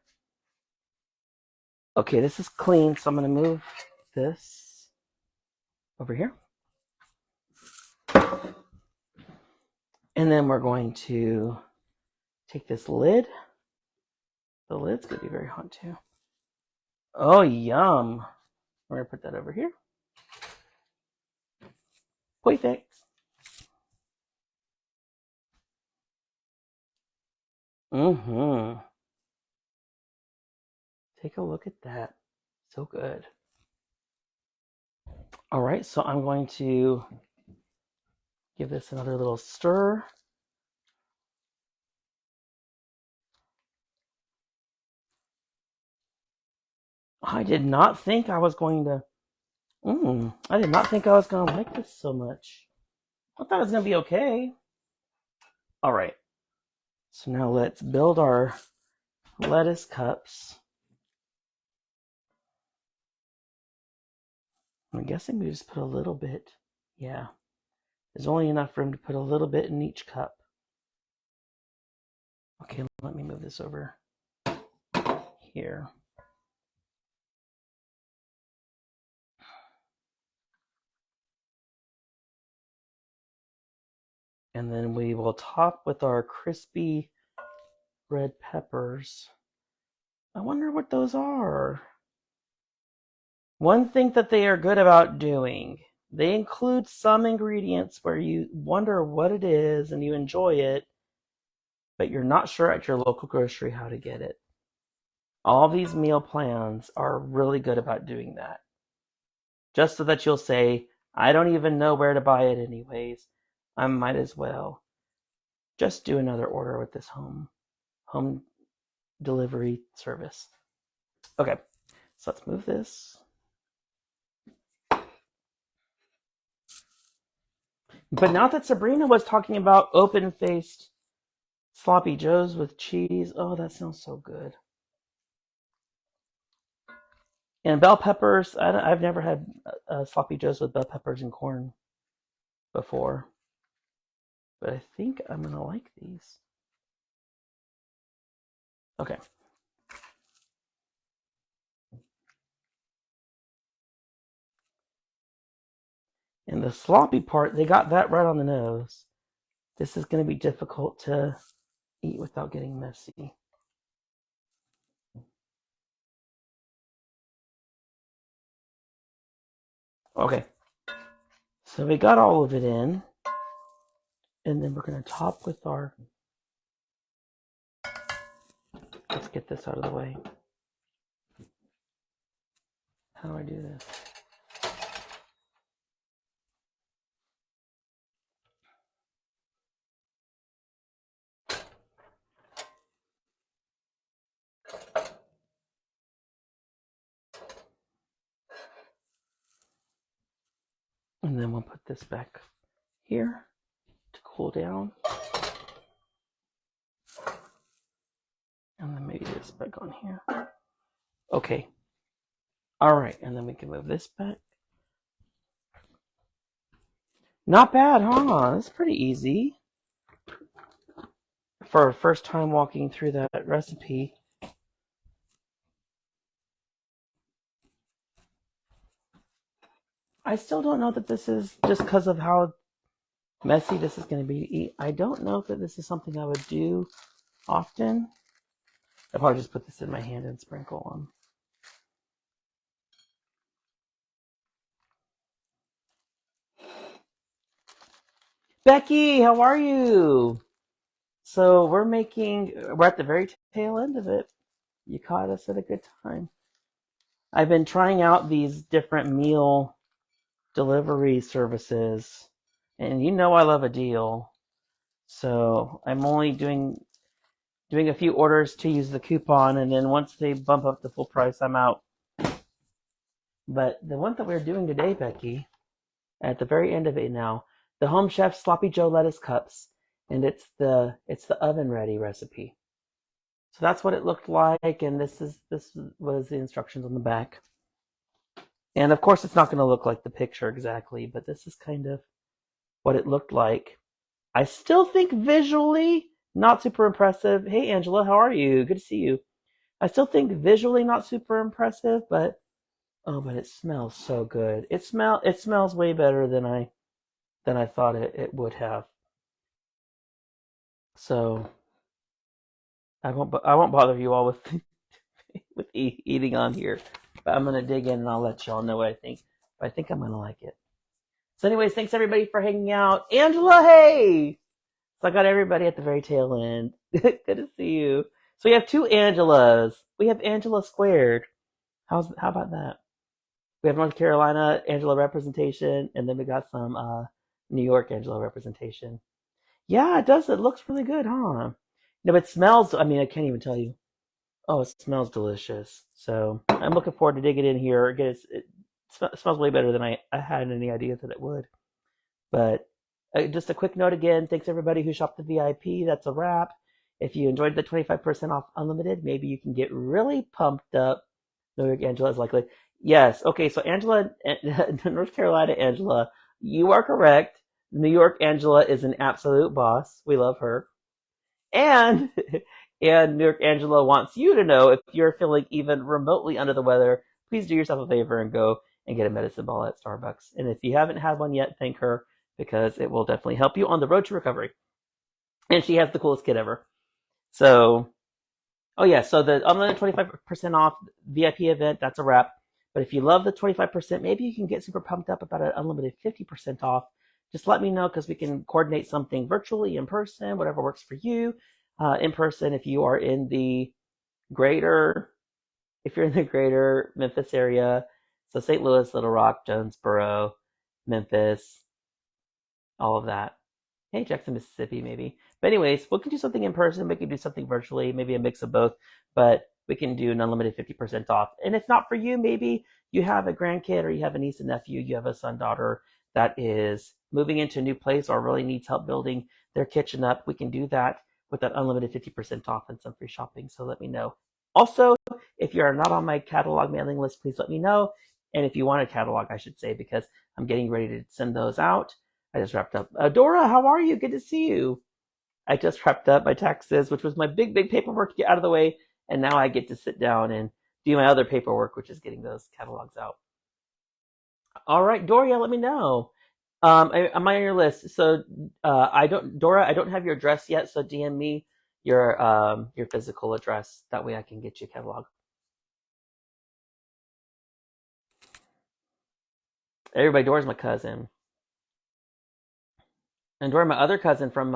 A: Okay, this is clean, so I'm going to move this over here. And then we're going to take this lid. The lid's going to be very hot too. Oh, yum. We're going to put that over here. Perfect. Mm-hmm. Take a look at that. So good. All right, so I'm going to Give this another little stir. I did not think I was going to. I did not think I was going to like this so much. I thought it was going to be okay. All right. So now let's build our lettuce cups. I'm guessing we just put a little bit. Yeah. There's only enough room to put a little bit in each cup. Okay, let me move this over here. And then we will top with our crispy red peppers. I wonder what those are. One thing that they are good about doing, they include some ingredients where you wonder what it is and you enjoy it, but you're not sure at your local grocery how to get it. All these meal plans are really good about doing that. Just so that you'll say, I don't even know where to buy it anyways. I might as well just do another order with this home delivery service. Okay, so let's move this. But now that Sabrina was talking about open-faced sloppy joes with cheese, oh, that sounds so good. And bell peppers, I've never had sloppy joes with bell peppers and corn before. But I think I'm going to like these. Okay. And the sloppy part, they got that right on the nose. This is going to be difficult to eat without getting messy. Okay. So we got all of it in. And then we're going to top with our... Let's get this out of the way. How do I do this? And then we'll put this back here to cool down. And then maybe this back on here. Okay. All right, and then we can move this back. Not bad, huh? That's pretty easy. For a first time walking through that recipe. I still don't know that this is just because of how messy this is going to be to eat. I don't know that this is something I would do often. I'll probably just put this in my hand and sprinkle them. Becky, how are you? So we're at the very tail end of it. You caught us at a good time. I've been trying out these different meal delivery services, and you know I love a deal. So I'm only doing a few orders to use the coupon, and then once they bump up the full price, I'm out. But the one that we're doing today, Becky, at the very end of it now, the Home Chef Sloppy Joe lettuce cups, and it's the oven ready recipe. So that's what it looked like, and this was the instructions on the back. And of course, it's not going to look like the picture exactly, but this is kind of what it looked like. I still think visually not super impressive. Hey, Angela, how are you? Good to see you. I still think visually not super impressive, but it smells so good. It smells way better than I thought it would have. So I won't bother you all with eating on here, but I'm gonna dig in and I'll let y'all know what I think. But I think I'm gonna like it. So, anyways, thanks everybody for hanging out. Angela, hey! So I got everybody at the very tail end. Good to see you. So we have two Angelas. We have Angela squared. How about that? We have North Carolina Angela representation, and then we got some New York Angela representation. Yeah, it does. It looks really good, huh? No, it smells. I mean, I can't even tell you. Oh, it smells delicious. So I'm looking forward to digging in here. Again, it smells way better than I had any idea that it would. But just a quick note again. Thanks everybody who shopped the VIP. That's a wrap. If you enjoyed the 25% off unlimited, maybe you can get really pumped up. New York Angela is likely. Yes. Okay. So Angela, North Carolina Angela, you are correct. New York Angela is an absolute boss. We love her. And and New York Angela wants you to know if you're feeling even remotely under the weather, please do yourself a favor and go and get a medicine ball at Starbucks. And if you haven't had one yet, thank her because it will definitely help you on the road to recovery. And she has the coolest kid ever. So, oh yeah, so the unlimited 25% off VIP event, that's a wrap. But if you love the 25%, maybe you can get super pumped up about an unlimited 50% off. Just let me know because we can coordinate something virtually, in person, whatever works for you. In person, if you are in the greater, if you're in the greater Memphis area, so St. Louis, Little Rock, Jonesboro, Memphis, all of that. Hey, Jackson, Mississippi, maybe. But anyways, we can do something in person. We can do something virtually, maybe a mix of both. But we can do an unlimited 50% off. And if not for you, maybe you have a grandkid or you have a niece and nephew, you have a son, daughter that is moving into a new place or really needs help building their kitchen up. We can do that with that unlimited 50% off and some free shopping. So let me know. Also, if you're not on my catalog mailing list, please let me know. And if you want a catalog, I should say, because I'm getting ready to send those out. I just wrapped up. Dora, how are you? Good to see you. I just wrapped up my taxes, which was my big paperwork to get out of the way. And now I get to sit down and do my other paperwork, which is getting those catalogs out. All right, Doria, let me know. Am I on your list? So I don't, Dora, I don't have your address yet. So DM me your physical address. That way I can get you a catalog. Everybody, Dora's my cousin, and Dora, my other cousin from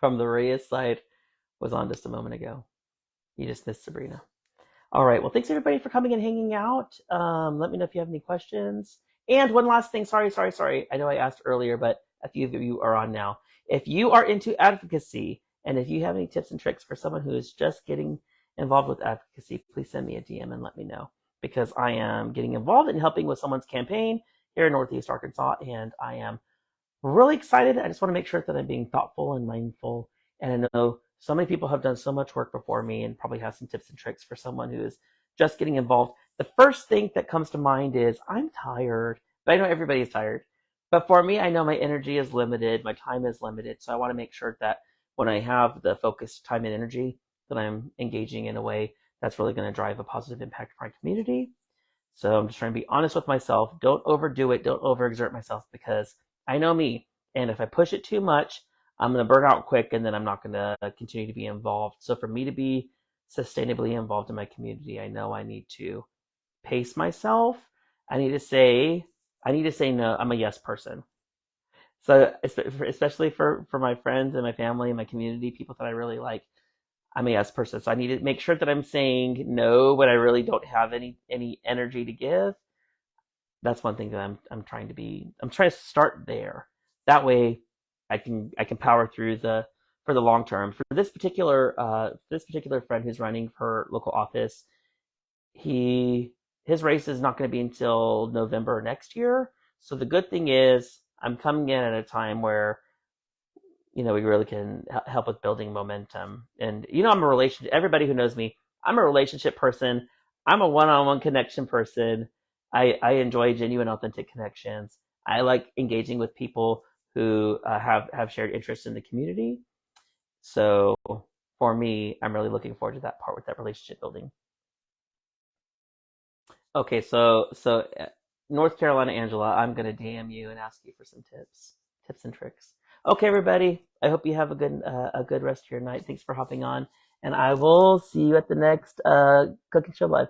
A: the Reyes side, was on just a moment ago. You just missed Sabrina. All right. Well, thanks everybody for coming and hanging out. Let me know if you have any questions. And one last thing. Sorry. I know I asked earlier, but a few of you are on now. If you are into advocacy and if you have any tips and tricks for someone who is just getting involved with advocacy, please send me a DM and let me know because I am getting involved in helping with someone's campaign here in Northeast Arkansas, and I am really excited. I just want to make sure that I'm being thoughtful and mindful. And I know so many people have done so much work before me and probably have some tips and tricks for someone who is just getting involved. The first thing that comes to mind is I'm tired, but I know everybody is tired. But for me, I know my energy is limited, my time is limited. So I want to make sure that when I have the focused time and energy, that I'm engaging in a way that's really going to drive a positive impact for my community. So I'm just trying to be honest with myself. Don't overdo it. Don't overexert myself because I know me. And if I push it too much, I'm going to burn out quick and then I'm not going to continue to be involved. So for me to be sustainably involved in my community, I know I need to pace myself. I need to say no. I'm a yes person. So especially for my friends and my family and my community, people that I really like, I'm a yes person. So I need to make sure that I'm saying no when I really don't have any energy to give. That's one thing that I'm trying to start there. That way I can power through the for the long term. For this particular friend who's running for local office, he his race is not going to be until November next year. So the good thing is I'm coming in at a time where we really can help with building momentum. And I'm a relationship. Everybody who knows me, I'm a relationship person. I'm a one-on-one connection person. I enjoy genuine, authentic connections. I like engaging with people who have shared interests in the community. So for me, I'm really looking forward to that part with that relationship building. Okay, so North Carolina Angela, I'm gonna DM you and ask you for some tips and tricks. Okay, everybody. I hope you have a good rest of your night. Thanks for hopping on, and I will see you at the next cooking show live.